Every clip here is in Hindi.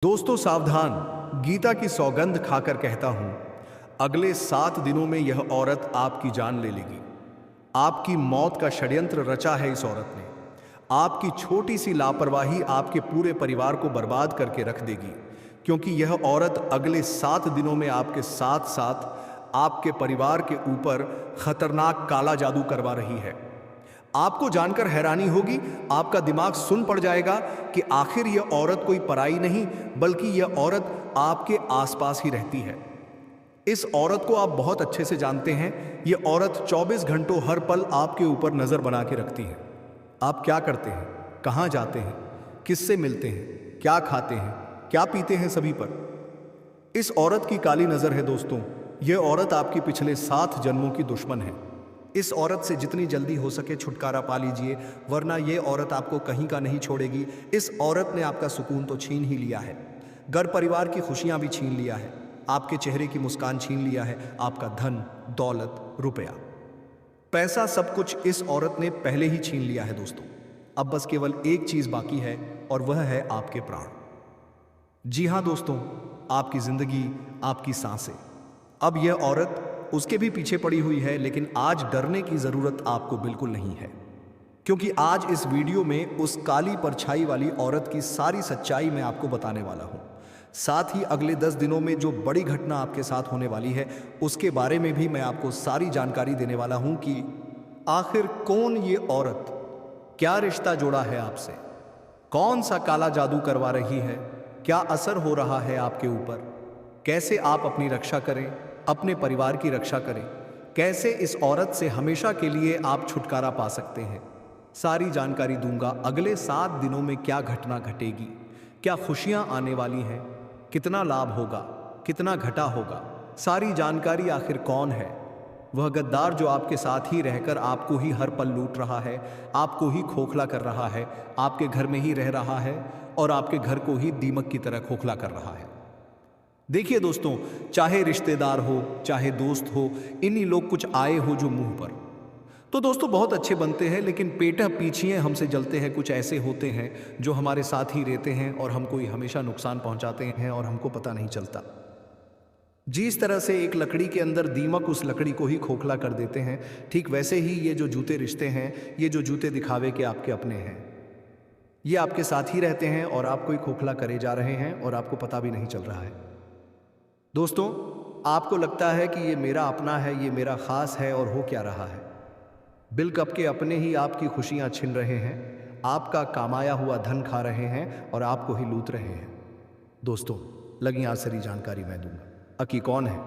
दोस्तों सावधान, गीता की सौगंध खाकर कहता हूं, अगले 7 दिनों में यह औरत आपकी जान ले लेगी। आपकी मौत का षड्यंत्र रचा है इस औरत ने। आपकी छोटी सी लापरवाही आपके पूरे परिवार को बर्बाद करके रख देगी, क्योंकि यह औरत अगले 7 दिनों में आपके साथ साथ आपके परिवार के ऊपर खतरनाक काला जादू करवा रही है। आपको जानकर हैरानी होगी, आपका दिमाग सुन पड़ जाएगा कि आखिर यह औरत कोई पराई नहीं, बल्कि यह औरत आपके आसपास ही रहती है। इस औरत को आप बहुत अच्छे से जानते हैं। यह औरत 24 घंटों हर पल आपके ऊपर नजर बना के रखती है। आप क्या करते हैं, कहाँ जाते हैं, किससे मिलते हैं, क्या खाते हैं, क्या पीते हैं, सभी पर इस औरत की काली नजर है। दोस्तों, यह औरत आपकी पिछले 7 जन्मों की दुश्मन है। इस औरत से जितनी जल्दी हो सके छुटकारा पा लीजिए, वरना यह औरत आपको कहीं का नहीं छोड़ेगी। इस औरत ने आपका सुकून तो छीन ही लिया है, घर परिवार की खुशियां भी छीन लिया है, आपके चेहरे की मुस्कान छीन लिया है, आपका धन, दौलत, रुपया, पैसा, सब कुछ इस औरत ने पहले ही छीन लिया है। दोस्तों, अब बस केवल एक चीज बाकी है, और वह है आपके प्राण। जी हां दोस्तों, आपकी जिंदगी, आपकी सांसें। अब यह औरत उसके भी पीछे पड़ी हुई है, लेकिन आज डरने की जरूरत आपको बिल्कुल नहीं है, क्योंकि आज इस वीडियो में उस काली परछाई वाली औरत की सारी सच्चाई मैं आपको बताने वाला हूं। साथ ही अगले 10 दिनों में जो बड़ी घटना आपके साथ होने वाली है, उसके बारे में भी मैं आपको सारी जानकारी देने वाला हूं कि आखिर कौन ये औरत, क्या रिश्ता जोड़ा है आपसे, कौन सा काला जादू करवा रही है, क्या असर हो रहा है आपके ऊपर, कैसे आप अपनी रक्षा करें, अपने परिवार की रक्षा करें, कैसे इस औरत से हमेशा के लिए आप छुटकारा पा सकते हैं। सारी जानकारी दूंगा। अगले 7 दिनों में क्या घटना घटेगी, क्या खुशियां आने वाली हैं, कितना लाभ होगा, कितना घटा होगा, सारी जानकारी। आखिर कौन है वह गद्दार जो आपके साथ ही रहकर आपको ही हर पल लूट रहा है, आपको ही खोखला कर रहा है, आपके घर में ही रह रहा है और आपके घर को ही दीमक की तरह खोखला कर रहा है। देखिए दोस्तों, चाहे रिश्तेदार हो, चाहे दोस्त हो, इन्हीं लोग कुछ आए हो जो मुंह पर तो दोस्तों बहुत अच्छे बनते हैं, लेकिन पेटा पीछे हमसे जलते हैं। कुछ ऐसे होते हैं जो हमारे साथ ही रहते हैं और हमको ही हमेशा नुकसान पहुंचाते हैं और हमको पता नहीं चलता। जिस तरह से एक लकड़ी के अंदर दीमक उस लकड़ी को ही खोखला कर देते हैं, ठीक वैसे ही ये जो जूते रिश्ते हैं, ये जो जूते दिखावे के आपके अपने हैं, ये आपके साथ ही रहते हैं और आपको ही खोखला करे जा रहे हैं और आपको पता भी नहीं चल रहा है। दोस्तों, आपको लगता है कि ये मेरा अपना है, ये मेरा खास है, और हो क्या रहा है, बिल कब के अपने ही आपकी खुशियां छीन रहे हैं, आपका कमाया हुआ धन खा रहे हैं और आपको ही लूट रहे हैं। दोस्तों, लगी आज सारी जानकारी मैं दूंगा। अकी कौन है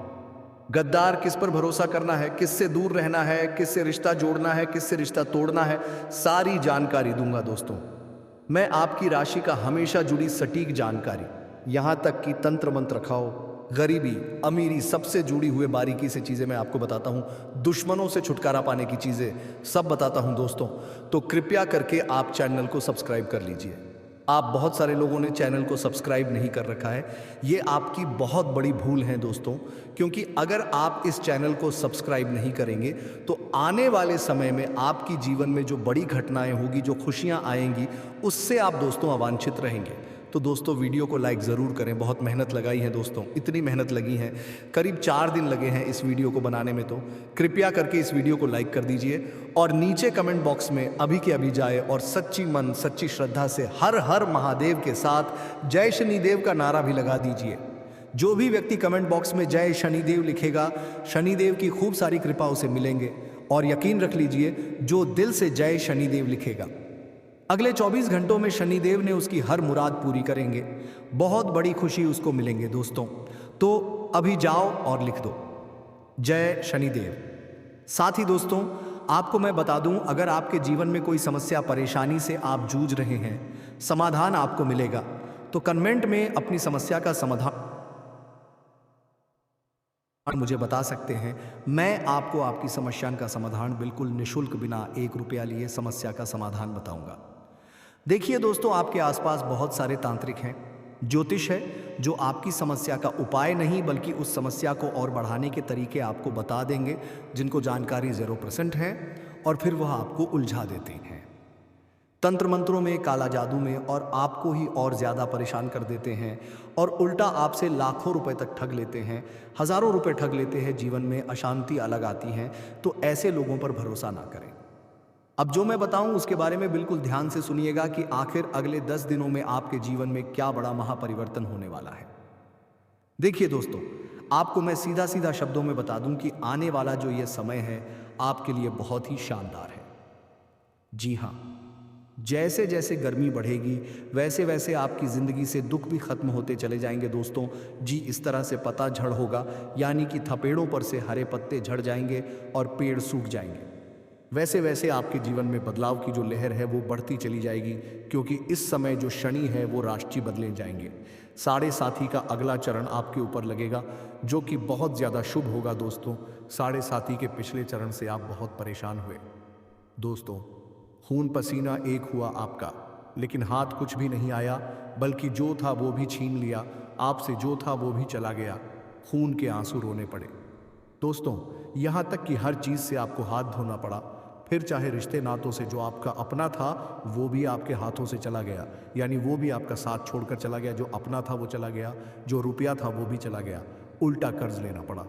गद्दार, किस पर भरोसा करना है, किससे दूर रहना है, किससे रिश्ता जोड़ना है, किससे रिश्ता तोड़ना है, सारी जानकारी दूंगा। दोस्तों, मैं आपकी राशि का हमेशा जुड़ी सटीक जानकारी, यहां तक कि तंत्र मंत्र खाओ, गरीबी, अमीरी, सबसे जुड़ी हुए बारीकी से चीज़ें मैं आपको बताता हूं, दुश्मनों से छुटकारा पाने की चीज़ें सब बताता हूं। दोस्तों, तो कृपया करके आप चैनल को सब्सक्राइब कर लीजिए। आप बहुत सारे लोगों ने चैनल को सब्सक्राइब नहीं कर रखा है, ये आपकी बहुत बड़ी भूल है दोस्तों, क्योंकि अगर आप इस चैनल को सब्सक्राइब नहीं करेंगे तो आने वाले समय में आपकी जीवन में जो बड़ी घटनाएं होगी, जो खुशियां आएंगी, उससे आप दोस्तों अवांछित रहेंगे। तो दोस्तों, वीडियो को लाइक ज़रूर करें। बहुत मेहनत लगाई है दोस्तों, इतनी मेहनत लगी है, करीब 4 दिन लगे हैं इस वीडियो को बनाने में। तो कृपया करके इस वीडियो को लाइक कर दीजिए और नीचे कमेंट बॉक्स में अभी के अभी जाए और सच्ची मन, सच्ची श्रद्धा से हर हर महादेव के साथ जय शनिदेव का नारा भी लगा दीजिए। जो भी व्यक्ति कमेंट बॉक्स में जय शनिदेव लिखेगा, शनिदेव की खूब सारी कृपा उसे मिलेंगे। और यकीन रख लीजिए, जो दिल से जय शनिदेव लिखेगा, अगले 24 घंटों में शनिदेव ने उसकी हर मुराद पूरी करेंगे, बहुत बड़ी खुशी उसको मिलेंगे। दोस्तों, तो अभी जाओ और लिख दो जय शनिदेव। साथ ही दोस्तों, आपको मैं बता दूं, अगर आपके जीवन में कोई समस्या, परेशानी से आप जूझ रहे हैं, समाधान आपको मिलेगा, तो कमेंट में अपनी समस्या का समाधान मुझे बता सकते हैं। मैं आपको आपकी समस्या का समाधान बिल्कुल निशुल्क, बिना 1 रुपया लिए समस्या का समाधान बताऊंगा। देखिए दोस्तों, आपके आसपास बहुत सारे तांत्रिक हैं, ज्योतिष है, जो आपकी समस्या का उपाय नहीं बल्कि उस समस्या को और बढ़ाने के तरीके आपको बता देंगे, जिनको जानकारी 0% है, और फिर वह आपको उलझा देते हैं। तंत्र मंत्रों में, काला जादू में, और आपको ही और ज़्यादा परेशान कर देते हैं और उल्टा आपसे लाखों रुपए तक ठग लेते हैं, हज़ारों रुपए ठग लेते हैं, जीवन में अशांति अलग आती है। तो ऐसे लोगों पर भरोसा ना करें। अब जो मैं बताऊं उसके बारे में बिल्कुल ध्यान से सुनिएगा कि आखिर अगले 10 दिनों में आपके जीवन में क्या बड़ा महापरिवर्तन होने वाला है। देखिए दोस्तों, आपको मैं सीधा सीधा शब्दों में बता दूं कि आने वाला जो ये समय है आपके लिए बहुत ही शानदार है। जी हाँ, जैसे जैसे गर्मी बढ़ेगी वैसे वैसे आपकी ज़िंदगी से दुख भी खत्म होते चले जाएंगे दोस्तों। जी, इस तरह से पतझड़ होगा, यानी कि थपेड़ों पर से हरे पत्ते झड़ जाएंगे और पेड़ सूख जाएंगे। वैसे वैसे आपके जीवन में बदलाव की जो लहर है वो बढ़ती चली जाएगी, क्योंकि इस समय जो शनि है वो राशि बदले जाएंगे। साढ़े साथी का अगला चरण आपके ऊपर लगेगा, जो कि बहुत ज़्यादा शुभ होगा दोस्तों। साढ़े साथी के पिछले चरण से आप बहुत परेशान हुए दोस्तों। खून पसीना एक हुआ आपका, लेकिन हाथ कुछ भी नहीं आया, बल्कि जो था वो भी छीन लिया आपसे, जो था वो भी चला गया। खून के आंसू रोने पड़े दोस्तों, यहाँ तक कि हर चीज़ से आपको हाथ धोना पड़ा। फिर चाहे रिश्ते नातों से जो आपका अपना था वो भी आपके हाथों से चला गया, यानी वो भी आपका साथ छोड़कर चला गया। जो अपना था वो चला गया, जो रुपया था वो भी चला गया, उल्टा कर्ज लेना पड़ा।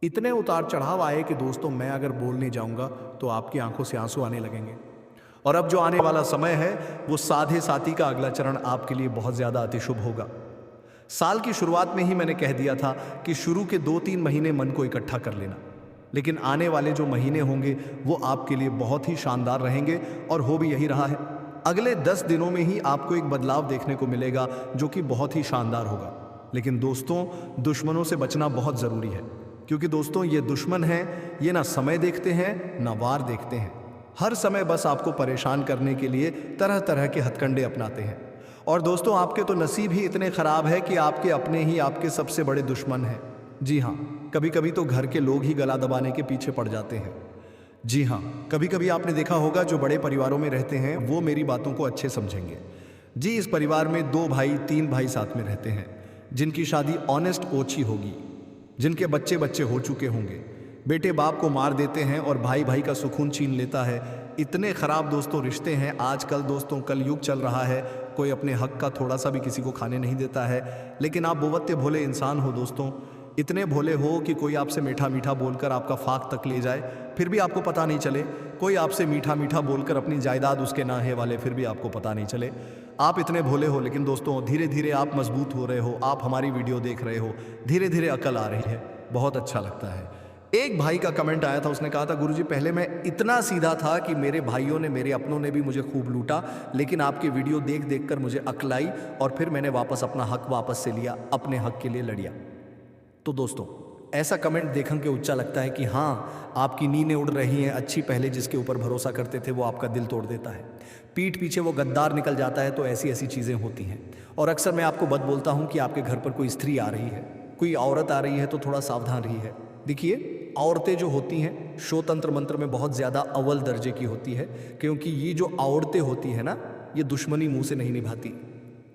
इतने उतार चढ़ाव आए कि दोस्तों मैं अगर बोलने जाऊंगा तो आपकी आंखों से आंसू आने लगेंगे। और अब जो आने वाला समय है वो साधे साथी का अगला चरण आपके लिए बहुत ज़्यादा अतिशुभ होगा। साल की शुरुआत में ही मैंने कह दिया था कि शुरू के 2-3 महीने मन को इकट्ठा कर लेना, लेकिन आने वाले जो महीने होंगे वो आपके लिए बहुत ही शानदार रहेंगे, और हो भी यही रहा है। अगले 10 दिनों में ही आपको एक बदलाव देखने को मिलेगा जो कि बहुत ही शानदार होगा। लेकिन दोस्तों, दुश्मनों से बचना बहुत ज़रूरी है, क्योंकि दोस्तों ये दुश्मन हैं, ये ना समय देखते हैं ना वार देखते हैं। हर समय बस आपको परेशान करने के लिए तरह तरह के हथकंडे अपनाते हैं। और दोस्तों, आपके तो नसीब ही इतने ख़राब है कि आपके अपने ही आपके सबसे बड़े दुश्मन हैं। जी हाँ, कभी कभी तो घर के लोग ही गला दबाने के पीछे पड़ जाते हैं। जी हाँ, कभी कभी आपने देखा होगा जो बड़े परिवारों में रहते हैं वो मेरी बातों को अच्छे समझेंगे। जी, इस परिवार में 2 भाई 3 भाई साथ में रहते हैं, जिनकी शादी ऑनेस्ट ओछी होगी, जिनके बच्चे बच्चे हो चुके होंगे। बेटे बाप को मार देते हैं और भाई भाई का सुकून छीन लेता है। इतने ख़राब दोस्तों रिश्ते हैं आजकल दोस्तों। कलयुग चल रहा है, कोई अपने हक का थोड़ा सा भी किसी को खाने नहीं देता है। लेकिन आप बहुवत्ते भोले इंसान हो दोस्तों, इतने भोले हो कि कोई आपसे मीठा मीठा बोलकर आपका फाक तक ले जाए फिर भी आपको पता नहीं चले। कोई आपसे मीठा मीठा बोलकर अपनी जायदाद उसके ना है वाले फिर भी आपको पता नहीं चले। आप इतने भोले हो, लेकिन दोस्तों धीरे धीरे आप मजबूत हो रहे हो। आप हमारी वीडियो देख रहे हो, धीरे धीरे अकल आ रही है, बहुत अच्छा लगता है। एक भाई का कमेंट आया था, उसने कहा था गुरुजी पहले मैं इतना सीधा था कि मेरे भाइयों ने, मेरे अपनों ने भी मुझे खूब लूटा, लेकिन आपकी वीडियो देख देख कर मुझे अकल आई और फिर मैंने वापस अपना हक वापस से लिया, अपने हक के लिए लड़िया। तो दोस्तों ऐसा कमेंट देखने के उच्चा लगता है कि हाँ, आपकी नींदें उड़ रही हैं अच्छी। पहले जिसके ऊपर भरोसा करते थे वो आपका दिल तोड़ देता है, पीठ पीछे वो गद्दार निकल जाता है। तो ऐसी ऐसी चीज़ें होती हैं। और अक्सर मैं आपको बोलता हूँ कि आपके घर पर कोई स्त्री आ रही है, कोई औरत आ रही है तो थोड़ा सावधान रही है। देखिए, औरतें जो होती हैं शो तंत्र मंत्र में बहुत ज़्यादा अव्वल दर्जे की होती है, क्योंकि ये जो औरतें होती है ना, ये दुश्मनी मुंह से नहीं निभाती,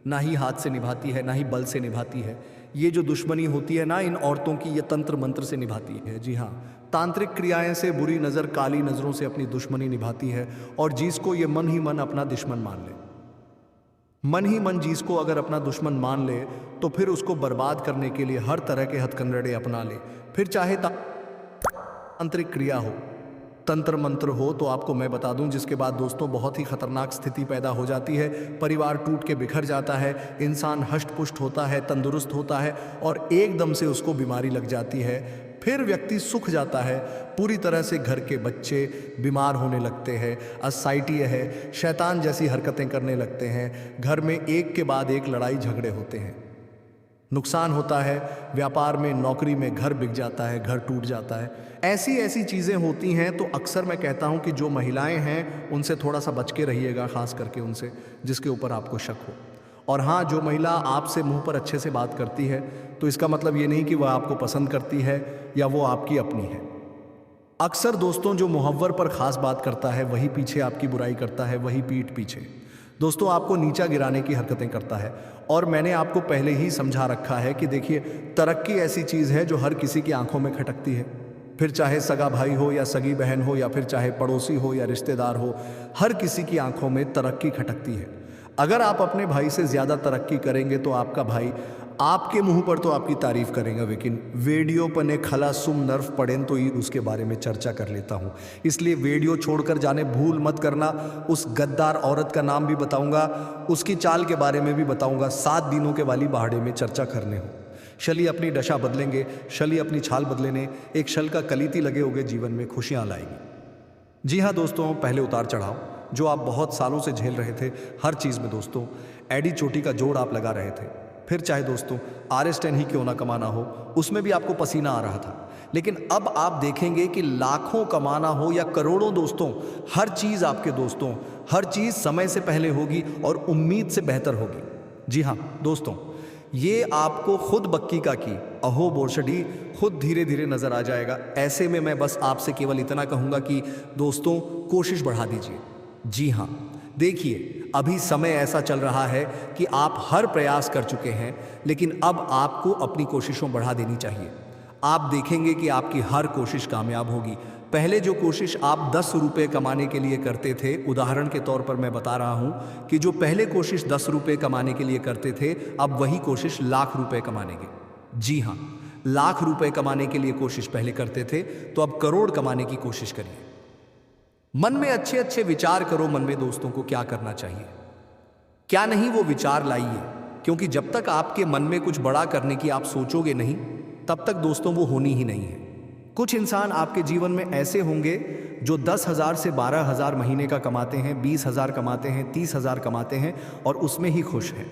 ना ही हाथ से निभाती है, ना ही बल से निभाती है। ये जो दुश्मनी होती है ना इन औरतों की, ये तंत्र मंत्र से निभाती है। जी हाँ, तांत्रिक क्रियाएं से, बुरी नज़र, काली नज़रों से अपनी दुश्मनी निभाती है। और जिसको ये मन ही मन अपना दुश्मन मान ले, मन ही मन जिसको अगर अपना दुश्मन मान ले, तो फिर उसको बर्बाद करने के लिए हर तरह के हथकंडे अपना ले। फिर चाहे तांत्रिक क्रिया हो, तंत्र मंत्र हो, तो आपको मैं बता दूं जिसके बाद दोस्तों बहुत ही खतरनाक स्थिति पैदा हो जाती है। परिवार टूट के बिखर जाता है, इंसान हष्ट पुष्ट होता है, तंदुरुस्त होता है और एकदम से उसको बीमारी लग जाती है। फिर व्यक्ति सूख जाता है पूरी तरह से, घर के बच्चे बीमार होने लगते हैं, असहाय है, शैतान जैसी हरकतें करने लगते हैं, घर में एक के बाद एक लड़ाई झगड़े होते हैं, नुकसान होता है, व्यापार में, नौकरी में, घर बिक जाता है, घर टूट जाता है। ऐसी ऐसी चीज़ें होती हैं। तो अक्सर मैं कहता हूं कि जो महिलाएं हैं उनसे थोड़ा सा बच के रहिएगा, खास करके उनसे जिसके ऊपर आपको शक हो। और हाँ, जो महिला आपसे मुंह पर अच्छे से बात करती है तो इसका मतलब ये नहीं कि वह आपको पसंद करती है या वो आपकी अपनी है। अक्सर दोस्तों जो मुहव्वर पर ख़ास बात करता है वही पीछे आपकी बुराई करता है, वही पीठ पीछे दोस्तों आपको नीचा गिराने की हरकतें करता है। और मैंने आपको पहले ही समझा रखा है कि देखिए, तरक्की ऐसी चीज़ है जो हर किसी की आंखों में खटकती है, फिर चाहे सगा भाई हो या सगी बहन हो या फिर चाहे पड़ोसी हो या रिश्तेदार हो, हर किसी की आंखों में तरक्की खटकती है। अगर आप अपने भाई से ज़्यादा तरक्की करेंगे तो आपका भाई आपके मुंह पर तो आपकी तारीफ करेगा, लेकिन वीडियो पने खला सुम नर्फ पड़ेन तो ही उसके बारे में चर्चा कर लेता हूं। इसलिए वीडियो छोड़कर जाने भूल मत करना। उस गद्दार औरत का नाम भी बताऊंगा, उसकी चाल के बारे में भी बताऊंगा। 7 दिनों के वाली पहाड़े में चर्चा करने हो। शली अपनी दशा बदलेंगे, शली अपनी छाल बदलेने, एक शल का कलीती लगे होगे जीवन में खुशियां लाएगी। जी हाँ दोस्तों, पहले उतार चढ़ाव जो आप बहुत सालों से झेल रहे थे, हर चीज़ में दोस्तों एडी चोटी का जोड़ आप लगा रहे थे। फिर चाहे दोस्तों RS10 ही क्यों ना कमाना हो, उसमें भी आपको पसीना आ रहा था। लेकिन अब आप देखेंगे कि लाखों कमाना हो या करोड़ों दोस्तों, हर चीज़ आपके दोस्तों, हर चीज़ समय से पहले होगी और उम्मीद से बेहतर होगी। जी हाँ दोस्तों, ये आपको खुद बक्की का की अहो बोरशडी खुद धीरे धीरे नजर आ जाएगा। ऐसे में मैं बस आपसे केवल इतना कहूंगा कि दोस्तों कोशिश बढ़ा दीजिए। जी हाँ, देखिए अभी समय ऐसा चल रहा है कि आप हर प्रयास कर चुके हैं, लेकिन अब आपको अपनी कोशिशों बढ़ा देनी चाहिए। आप देखेंगे कि आपकी हर कोशिश कामयाब होगी। पहले जो कोशिश आप 10 रुपये कमाने के लिए करते थे, उदाहरण के तौर पर मैं बता रहा हूं कि जो पहले कोशिश 10 रुपये कमाने के लिए करते थे, अब वही कोशिश लाख रुपए कमाने की। जी हाँ, लाख रुपए कमाने के लिए कोशिश पहले करते थे, तो अब करोड़ कमाने की कोशिश करिए। मन में अच्छे अच्छे विचार करो। मन में दोस्तों को क्या करना चाहिए, क्या नहीं, वो विचार लाइए, क्योंकि जब तक आपके मन में कुछ बड़ा करने की आप सोचोगे नहीं, तब तक दोस्तों वो होनी ही नहीं है। कुछ इंसान आपके जीवन में ऐसे होंगे जो 10,000 से 12,000 महीने का कमाते हैं, 20,000 कमाते हैं, 30,000 कमाते हैं और उसमें ही खुश हैं।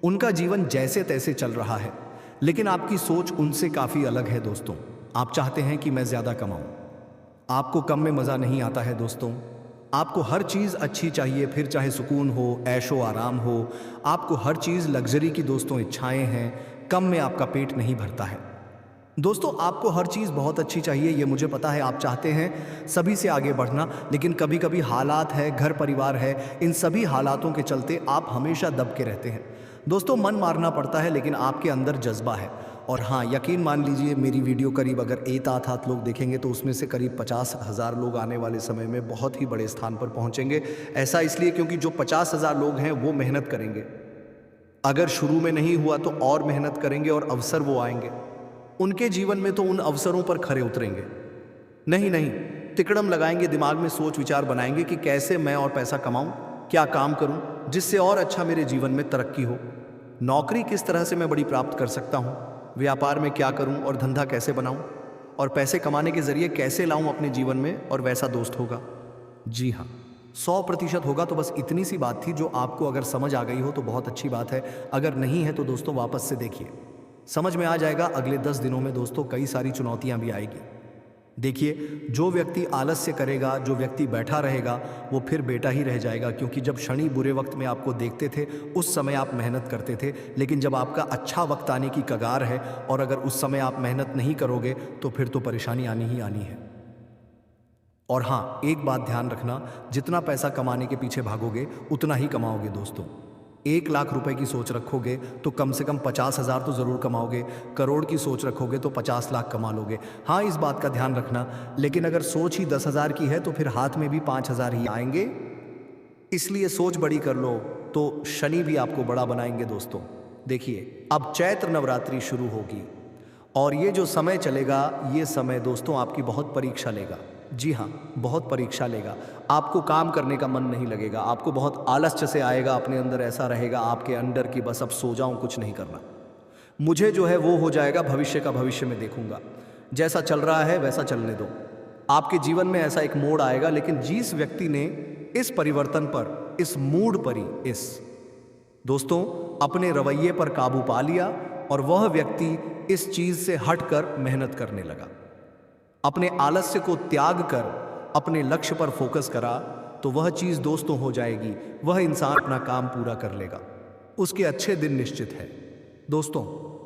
उनका जीवन जैसे तैसे चल रहा है, लेकिन आपकी सोच उनसे काफ़ी अलग है दोस्तों। आप चाहते हैं कि मैं ज़्यादा कमाऊं। आपको कम में मज़ा नहीं आता है दोस्तों। आपको हर चीज़ अच्छी चाहिए, फिर चाहे सुकून हो, ऐशो आराम हो। आपको हर चीज़ लग्जरी की दोस्तों इच्छाएं हैं। कम में आपका पेट नहीं भरता है दोस्तों। आपको हर चीज़ बहुत अच्छी चाहिए, ये मुझे पता है। आप चाहते हैं सभी से आगे बढ़ना, लेकिन कभी कभी हालात है, घर परिवार है, इन सभी हालातों के चलते आप हमेशा दब के रहते हैं दोस्तों। मन मारना पड़ता है, लेकिन आपके अंदर जज्बा है। और हाँ, यकीन मान लीजिए, मेरी वीडियो करीब अगर 1-8 लोग देखेंगे तो उसमें से करीब 50,000 लोग आने वाले समय में बहुत ही बड़े स्थान पर पहुंचेंगे। ऐसा इसलिए क्योंकि जो 50,000 लोग हैं वो मेहनत करेंगे। अगर शुरू में नहीं हुआ तो और मेहनत करेंगे और अवसर वो आएंगे। उनके जीवन में तो उन अवसरों पर खरे उतरेंगे। नहीं, तिकड़म लगाएंगे, दिमाग में सोच विचार बनाएंगे कि कैसे मैं और पैसा कमाऊं, क्या काम करूं जिससे और अच्छा मेरे जीवन में तरक्की हो, नौकरी किस तरह से मैं बड़ी प्राप्त कर सकता हूं, व्यापार में क्या करूं और धंधा कैसे बनाऊं, और पैसे कमाने के जरिए कैसे लाऊं अपने जीवन में, और वैसा दोस्त होगा। जी हाँ, 100% होगा। तो बस इतनी सी बात थी जो आपको अगर समझ आ गई हो तो बहुत अच्छी बात है। अगर नहीं है तो दोस्तों वापस से देखिए, समझ में आ जाएगा। अगले 10 दिनों में दोस्तों कई सारी चुनौतियां भी आएगी। देखिए, जो व्यक्ति आलस्य करेगा, जो व्यक्ति बैठा रहेगा, वो फिर बेटा ही रह जाएगा। क्योंकि जब शनि बुरे वक्त में आपको देखते थे, उस समय आप मेहनत करते थे, लेकिन जब आपका अच्छा वक्त आने की कगार है और अगर उस समय आप मेहनत नहीं करोगे तो फिर तो परेशानी आनी ही आनी है। और हाँ, एक बात ध्यान रखना, जितना पैसा कमाने के पीछे भागोगे उतना ही कमाओगे दोस्तों। 1 लाख रुपए की सोच रखोगे तो कम से कम 50,000 तो ज़रूर कमाओगे। करोड़ की सोच रखोगे तो 50 लाख कमा लोगे। हाँ, इस बात का ध्यान रखना। लेकिन अगर सोच ही 10,000 की है तो फिर हाथ में भी 5,000 ही आएंगे। इसलिए सोच बड़ी कर लो तो शनि भी आपको बड़ा बनाएंगे दोस्तों। देखिए, अब चैत्र नवरात्रि शुरू होगी और ये जो समय चलेगा, ये समय दोस्तों आपकी बहुत परीक्षा लेगा। जी हाँ, बहुत परीक्षा लेगा। आपको काम करने का मन नहीं लगेगा, आपको बहुत आलस्य से आएगा, अपने अंदर ऐसा रहेगा आपके अंदर कि बस अब सो जाऊं, कुछ नहीं करना, मुझे जो है वो हो जाएगा, भविष्य का भविष्य में देखूंगा, जैसा चल रहा है वैसा चलने दो। आपके जीवन में ऐसा एक मोड़ आएगा। लेकिन जिस व्यक्ति ने इस परिवर्तन पर, इस मूड पर ही, इस दोस्तों अपने रवैये पर काबू पा लिया और वह व्यक्ति इस चीज से हटकर मेहनत करने लगा, अपने आलस्य को त्याग कर अपने लक्ष्य पर फोकस करा, तो वह चीज दोस्तों हो जाएगी। वह इंसान अपना काम पूरा कर लेगा, उसके अच्छे दिन निश्चित है दोस्तों।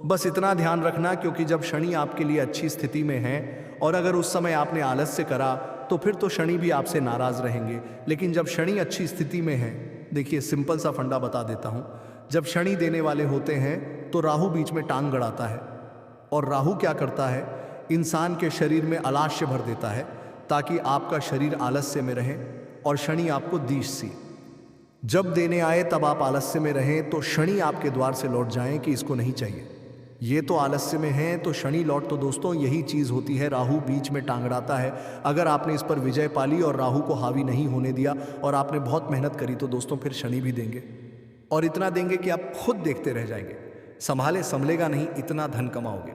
बस इतना ध्यान रखना, क्योंकि जब शनि आपके लिए अच्छी स्थिति में है और अगर उस समय आपने आलस्य करा तो फिर तो शनि भी आपसे नाराज रहेंगे। लेकिन जब शनि अच्छी स्थिति में है, देखिए सिंपल सा फंडा बता देता हूं, जब शनि देने वाले होते हैं तो राहु बीच में टांग गड़ाता है। और राहु क्या करता है, इंसान के शरीर में आलस्य भर देता है ताकि आपका शरीर आलस्य में रहे और शनि आपको दीश सी। जब देने आए तब आप आलस्य में रहें तो शनि आपके द्वार से लौट जाएं कि इसको नहीं चाहिए, ये तो आलस्य में है तो शनि लौट। तो दोस्तों यही चीज़ होती है, राहु बीच में टांग अड़ाता है। अगर आपने इस पर विजय पाली और राहु को हावी नहीं होने दिया और आपने बहुत मेहनत करी तो दोस्तों फिर शनि भी देंगे, और इतना देंगे कि आप खुद देखते रह जाएंगे। संभाले संभलेगा नहीं, इतना धन कमाओगे।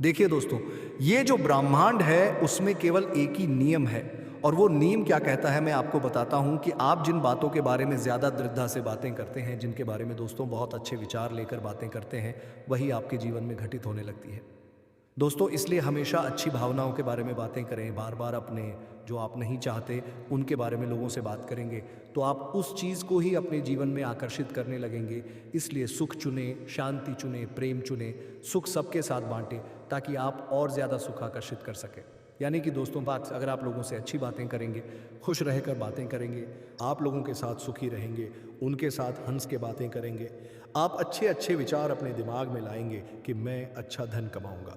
देखिए दोस्तों, ये जो ब्रह्मांड है उसमें केवल एक ही नियम है, और वो नियम क्या कहता है मैं आपको बताता हूं कि आप जिन बातों के बारे में ज़्यादा दृढ़ता से बातें करते हैं, जिनके बारे में दोस्तों बहुत अच्छे विचार लेकर बातें करते हैं, वही आपके जीवन में घटित होने लगती है। दोस्तों इसलिए हमेशा अच्छी भावनाओं के बारे में बातें करें। बार बार अपने जो आप नहीं चाहते उनके बारे में लोगों से बात करेंगे तो आप उस चीज़ को ही अपने जीवन में आकर्षित करने लगेंगे। इसलिए सुख चुने, शांति चुने, प्रेम चुने, सुख सबके साथ बांटें ताकि आप और ज़्यादा सुख आकर्षित कर सकें। यानी कि दोस्तों बात, अगर आप लोगों से अच्छी बातें करेंगे, खुश रहकर बातें करेंगे, आप लोगों के साथ सुखी रहेंगे, उनके साथ हंस के बातें करेंगे, आप अच्छे अच्छे विचार अपने दिमाग में लाएंगे कि मैं अच्छा धन कमाऊंगा,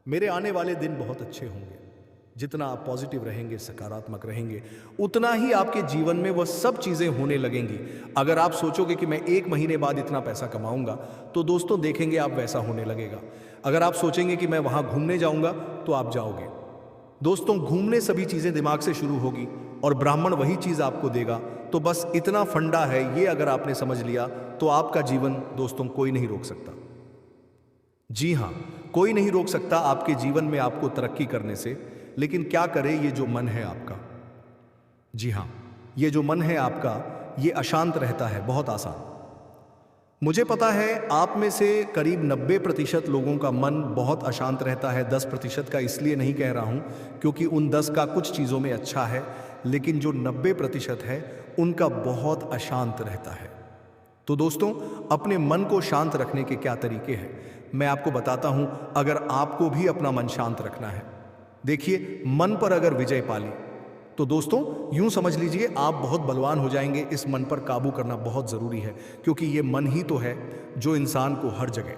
मेरे आने वाले दिन बहुत अच्छे होंगे। जितना आप पॉजिटिव रहेंगे, सकारात्मक रहेंगे, उतना ही आपके जीवन में वह सब चीज़ें होने लगेंगी। अगर आप सोचोगे कि मैं 1 महीने बाद इतना पैसा कमाऊंगा तो दोस्तों देखेंगे आप वैसा होने लगेगा। अगर आप सोचेंगे कि मैं वहाँ घूमने जाऊंगा तो आप जाओगे। दोस्तों घूमने सभी चीज़ें दिमाग से शुरू होगी और ब्राह्मण वही चीज़ आपको देगा। तो बस इतना फंडा है, ये अगर आपने समझ लिया तो आपका जीवन दोस्तों कोई नहीं रोक सकता। जी हाँ, कोई नहीं रोक सकता आपके जीवन में आपको तरक्की करने से। लेकिन क्या करे ये जो मन है आपका, जी हाँ, ये जो मन है आपका, ये अशांत रहता है, बहुत आसान। मुझे पता है आप में से करीब 90% लोगों का मन बहुत अशांत रहता है। 10% का इसलिए नहीं कह रहा हूँ क्योंकि उन 10 का कुछ चीज़ों में अच्छा है, लेकिन जो 90% है उनका बहुत अशांत रहता है। तो दोस्तों अपने मन को शांत रखने के क्या तरीके हैं मैं आपको बताता हूं, अगर आपको भी अपना मन शांत रखना है। देखिए, मन पर अगर विजय पाली तो दोस्तों यूं समझ लीजिए आप बहुत बलवान हो जाएंगे। इस मन पर काबू करना बहुत ज़रूरी है क्योंकि ये मन ही तो है जो इंसान को हर जगह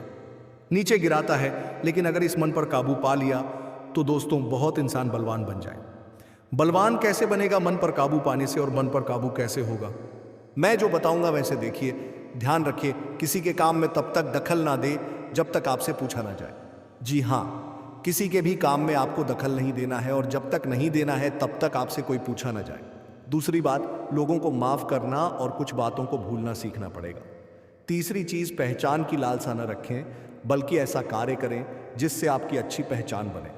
नीचे गिराता है। लेकिन अगर इस मन पर काबू पा लिया तो दोस्तों बहुत इंसान बलवान बन जाए। बलवान कैसे बनेगा मन पर काबू पाने से, और मन पर काबू कैसे होगा मैं जो बताऊंगा वैसे देखिए, ध्यान रखिए। किसी के काम में तब तक दखल ना दे जब तक आपसे पूछा ना जाए। जी हाँ, किसी के भी काम में आपको दखल नहीं देना है, और जब तक नहीं देना है तब तक आपसे कोई पूछा ना जाए। दूसरी बात, लोगों को माफ़ करना और कुछ बातों को भूलना सीखना पड़ेगा। तीसरी चीज़, पहचान की लालसा न रखें बल्कि ऐसा कार्य करें जिससे आपकी अच्छी पहचान बने।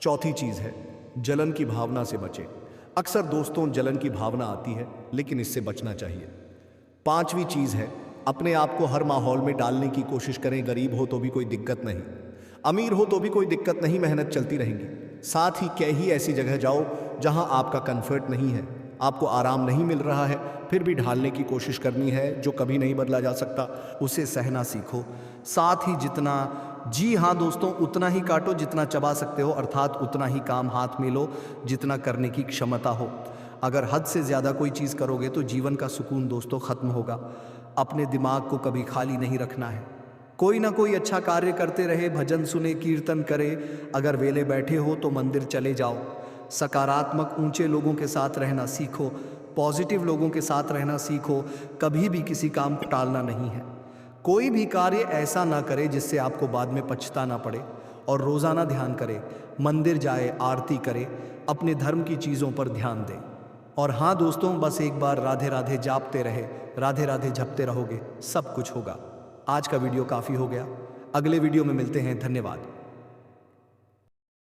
चौथी चीज़ है, जलन की भावना से बचें। अक्सर दोस्तों जलन की भावना आती है लेकिन इससे बचना चाहिए। पांचवी चीज़ है, अपने आप को हर माहौल में डालने की कोशिश करें। गरीब हो तो भी कोई दिक्कत नहीं, अमीर हो तो भी कोई दिक्कत नहीं, मेहनत चलती रहेंगी। साथ ही कई ऐसी जगह जाओ जहां आपका कंफर्ट नहीं है, आपको आराम नहीं मिल रहा है, फिर भी ढालने की कोशिश करनी है। जो कभी नहीं बदला जा सकता उसे सहना सीखो। साथ ही जितना, जी हाँ दोस्तों, उतना ही काटो जितना चबा सकते हो, अर्थात उतना ही काम हाथ में लो जितना करने की क्षमता हो। अगर हद से ज़्यादा कोई चीज़ करोगे तो जीवन का सुकून दोस्तों ख़त्म होगा। अपने दिमाग को कभी खाली नहीं रखना है। कोई ना कोई अच्छा कार्य करते रहे, भजन सुने, कीर्तन करे। अगर वेले बैठे हो तो मंदिर चले जाओ। सकारात्मक ऊंचे लोगों के साथ रहना सीखो, पॉजिटिव लोगों के साथ रहना सीखो। कभी भी किसी काम को टालना नहीं है। कोई भी कार्य ऐसा ना करे जिससे आपको बाद में पछताना पड़े, और रोज़ाना ध्यान करे, मंदिर जाए, आरती करे, अपने धर्म की चीज़ों पर ध्यान दें। और हाँ दोस्तों, बस एक बार राधे राधे जापते रहे, राधे राधे जपते रहोगे, सब कुछ होगा। आज का वीडियो काफ़ी हो गया, अगले वीडियो में मिलते हैं। धन्यवाद।